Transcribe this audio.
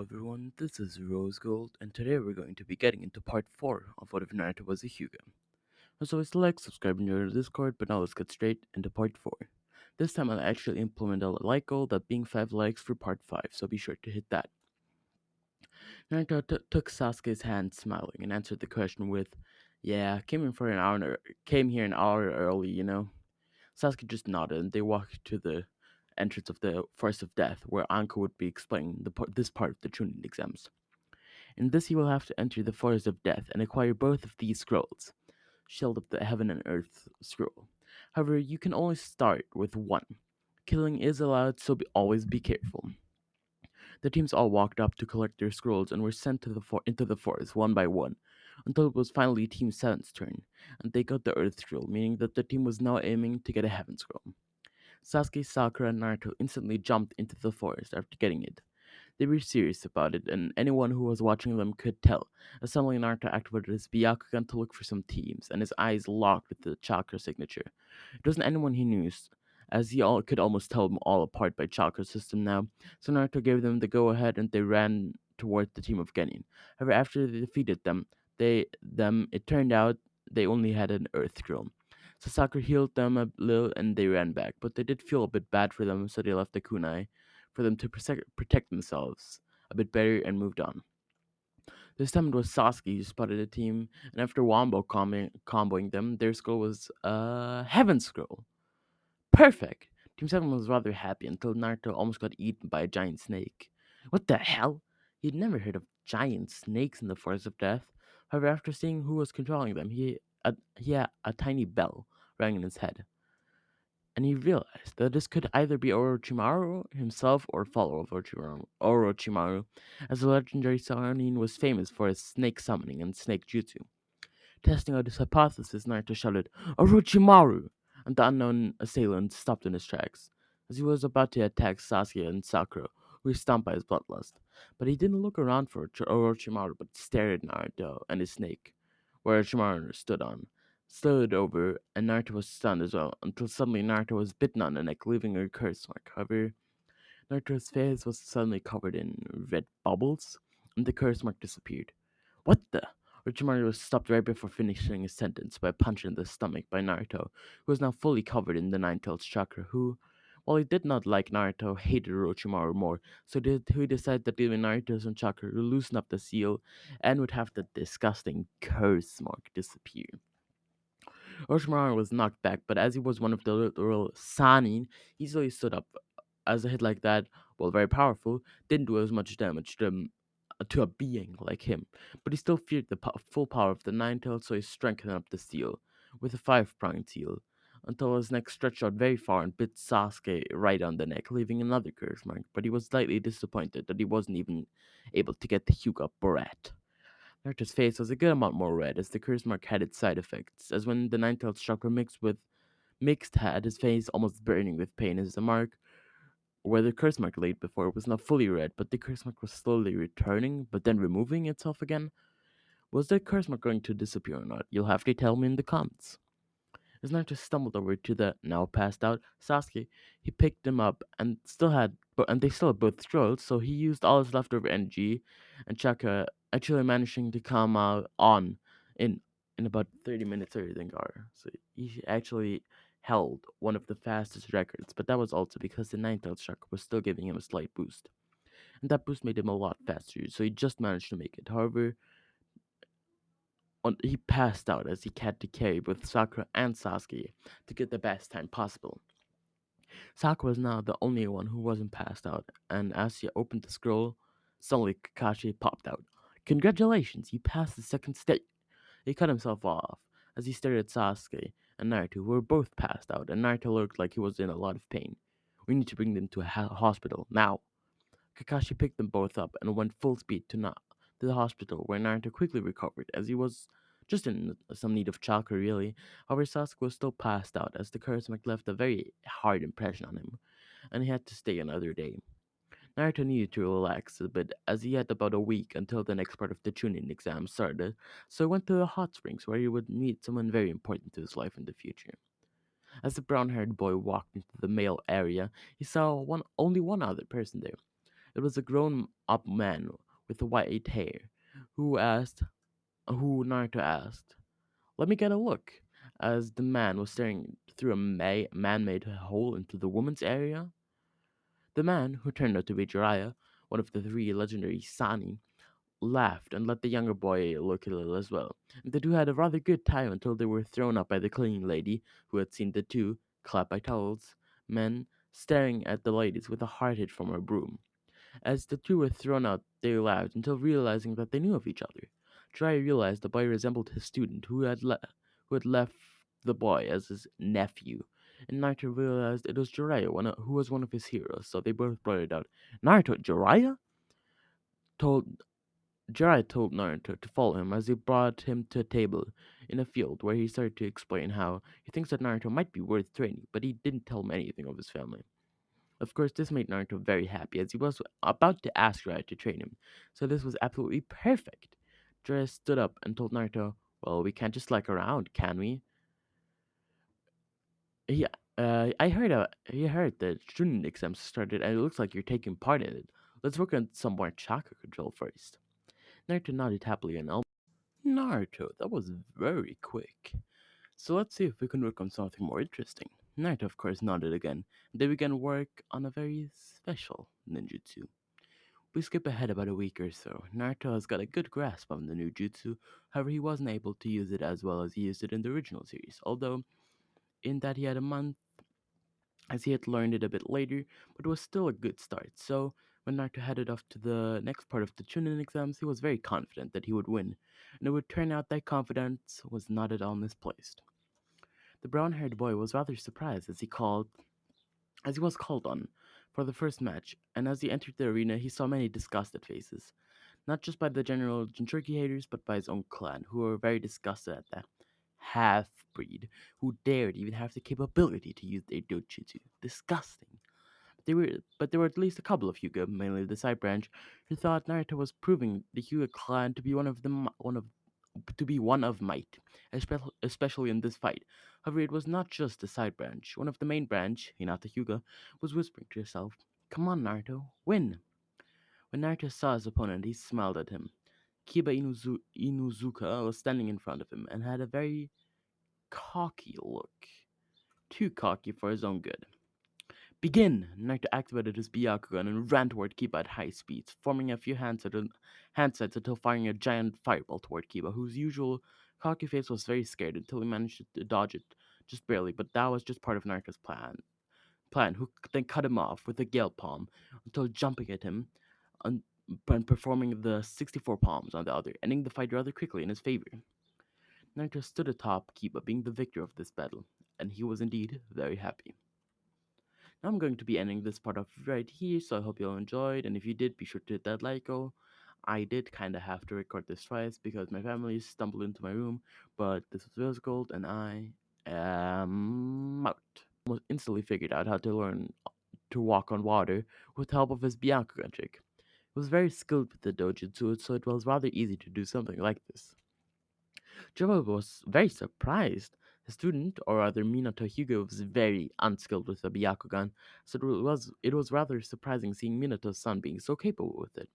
everyone, this is Rose Gold, and today we're going to be getting into part 4 of What If Naruto Was a Hyuga. As always, like, subscribe, and join the Discord, but now let's get straight into part 4. This time I'll actually implement a like goal, that being 5 likes for part 5, so be sure to hit that. Naruto took Sasuke's hand smiling and answered the question with, "Yeah, came here an hour early, you know." Sasuke just nodded, and they walked to the entrance of the Forest of Death, where Anko would be explaining this part of the Chunin exams. In this, he will have to enter the Forest of Death and acquire both of these scrolls, Shield of the Heaven and Earth scroll. However, you can only start with one. Killing is allowed, so always be careful. The teams all walked up to collect their scrolls and were sent into the forest one by one, until it was finally Team 7's turn, and they got the Earth scroll, meaning that the team was now aiming to get a Heaven scroll. Sasuke, Sakura, and Naruto instantly jumped into the forest after getting it. They were serious about it, and anyone who was watching them could tell, as suddenly Naruto activated his Byakugan to look for some teams, and his eyes locked with the chakra signature. It wasn't anyone he knew, as he could almost tell them all apart by chakra system now, so Naruto gave them the go-ahead and they ran toward the team of Genin. However, after they defeated it turned out they only had an Earth Scroll. So Sakura healed them a little and they ran back, but they did feel a bit bad for them, so they left the kunai for them to protect themselves a bit better and moved on. This time it was Sasuke who spotted the team, and after Wombo comboing them, their scroll was a Heaven Scroll. Perfect! Team 7 was rather happy until Naruto almost got eaten by a giant snake. What the hell? He'd never heard of giant snakes in the Forest of Death. However, after seeing who was controlling them, he had a tiny bell rang in his head, and he realized that this could either be Orochimaru himself or follower of Orochimaru, as the legendary Sanin was famous for his snake summoning and snake jutsu. Testing out his hypothesis, Naruto shouted, "Orochimaru!" And the unknown assailant stopped in his tracks, as he was about to attack Sasuke and Sakura, who were stunned by his bloodlust. But he didn't look around for Orochimaru, but stared at Naruto and his snake, where Orochimaru stood over, and Naruto was stunned as well, until suddenly Naruto was bitten on the neck, leaving a curse mark. However, Naruto's face was suddenly covered in red bubbles, and the curse mark disappeared. What the? Orochimaru was stopped right before finishing his sentence by a punch in the stomach by Naruto, who was now fully covered in the Nine-Tailed chakra, who, while he did not like Naruto, hated Orochimaru more, so he decided that even Naruto's own chakra would loosen up the seal and would have the disgusting curse mark disappear. Orochimaru was knocked back, but as he was one of the literal Sanin, he easily stood up. As a hit like that, while very powerful, didn't do as much damage to a being like him, but he still feared the full power of the Nine Tails, so he strengthened up the seal with a five-pronged seal until his neck stretched out very far and bit Sasuke right on the neck, leaving another curse mark. But he was slightly disappointed that he wasn't even able to get the Hyuga Brat. Naruto's face was a good amount more red, as the curse mark had its side effects, as when the Nine-Tailed chakra mixed had his face almost burning with pain, as the mark where the curse mark laid before was now fully red, but the curse mark was slowly returning, but then removing itself again. Was that curse mark going to disappear or not? You'll have to tell me in the comments. As Naruto stumbled over to the now passed out Sasuke, he picked him up and they still had both scrolls, so he used all his leftover energy and chakra, actually managing to come out on in about 30 minutes or anything. So he actually held one of the fastest records, but that was also because the ninth chakra was still giving him a slight boost. And that boost made him a lot faster, so he just managed to make it. However, he passed out as he had to carry both Sakura and Sasuke to get the best time possible. Sakura was now the only one who wasn't passed out, and as she opened the scroll, suddenly Kakashi popped out. Congratulations, you passed the second stage. He cut himself off as he stared at Sasuke and Naruto, who were both passed out, and Naruto looked like he was in a lot of pain. We need to bring them to a hospital now. Kakashi picked them both up and went full speed to the hospital, where Naruto quickly recovered, as he was just in some need of chakra, really. However, Sasuke was still passed out, as the curse mark left a very hard impression on him, and he had to stay another day. Naruto needed to relax a bit, as he had about a week until the next part of the Chunin exam started, so he went to the hot springs, where he would meet someone very important to his life in the future. As the brown-haired boy walked into the male area, he saw only one other person there. It was a grown up man with white hair who Naruto asked, "Let me get a look." As the man was staring through a man made hole into the woman's area, the man, who turned out to be Jiraiya, one of the three legendary Sani, laughed and let the younger boy look a little as well. The two had a rather good time until they were thrown up by the cleaning lady, who had seen the two, clad by towels, men staring at the ladies with a hard hit from her broom. As the two were thrown out, they laughed until realizing that they knew of each other. Jiraiya realized the boy resembled his student, who had left the boy as his nephew. And Naruto realized it was Jiraiya, who was one of his heroes, so they both blurted out, "Naruto, Jiraiya?" Told Jiraiya told Naruto to follow him as he brought him to a table in a field where he started to explain how he thinks that Naruto might be worth training, but he didn't tell him anything of his family. Of course, this made Naruto very happy as he was about to ask Jiraiya to train him, so this was absolutely perfect. Jiraiya stood up and told Naruto, "Well, we can't just slack around, can we?" He, he heard that student exams started and it looks like you're taking part in it. Let's work on some more chakra control first. Naruto nodded happily and Naruto, that was very quick. So let's see if we can work on something more interesting. Naruto, of course, nodded again. They began work on a very special ninjutsu. We skip ahead about a week or so. Naruto has got a good grasp on the new jutsu, however, he wasn't able to use it as well as he used it in the original series, although in that he had a month as he had learned it a bit later, but it was still a good start. So when Naruto headed off to the next part of the Chunin exams, he was very confident that he would win, and it would turn out that confidence was not at all misplaced. The brown-haired boy was rather surprised as he was called on for the first match, and as he entered the arena, he saw many disgusted faces, not just by the general Jinchuriki haters, but by his own clan, who were very disgusted at the half-breed who dared even have the capability to use their dojutsu. Disgusting. But there were at least a couple of Hyuga, mainly the side branch, who thought Naruto was proving the Hyuga clan to be one of might, especially in this fight. However, it was not just the side branch. One of the main branch, Hinata Hyuga, was whispering to herself, "Come on, Naruto, win!" When Naruto saw his opponent, he smiled at him. Inuzuka was standing in front of him and had a very cocky look. Too cocky for his own good. "Begin!" Naruto activated his Byakugan and ran toward Kiba at high speeds, forming a few handsets until firing a giant fireball toward Kiba, whose usual cocky face was very scared until he managed to dodge it just barely, but that was just part of Naruto's plan, who then cut him off with a Gale Palm until jumping at him and performing the 64 palms on the other, ending the fight rather quickly in his favor. Naruto stood atop Kiba, being the victor of this battle, and he was indeed very happy. Now I'm going to be ending this part off right here, so I hope you all enjoyed, and if you did, be sure to hit that like goal. I did kind of have to record this twice because my family stumbled into my room, but this was Rose Gold, and I am out. Almost instantly figured out how to learn to walk on water with the help of his Byakugan trick. He was very skilled with the dojutsu, so it was rather easy to do something like this. Joe was very surprised. His student, or rather Minato Hyuga, was very unskilled with the Byakugan, so it was rather surprising seeing Minato's son being so capable with it.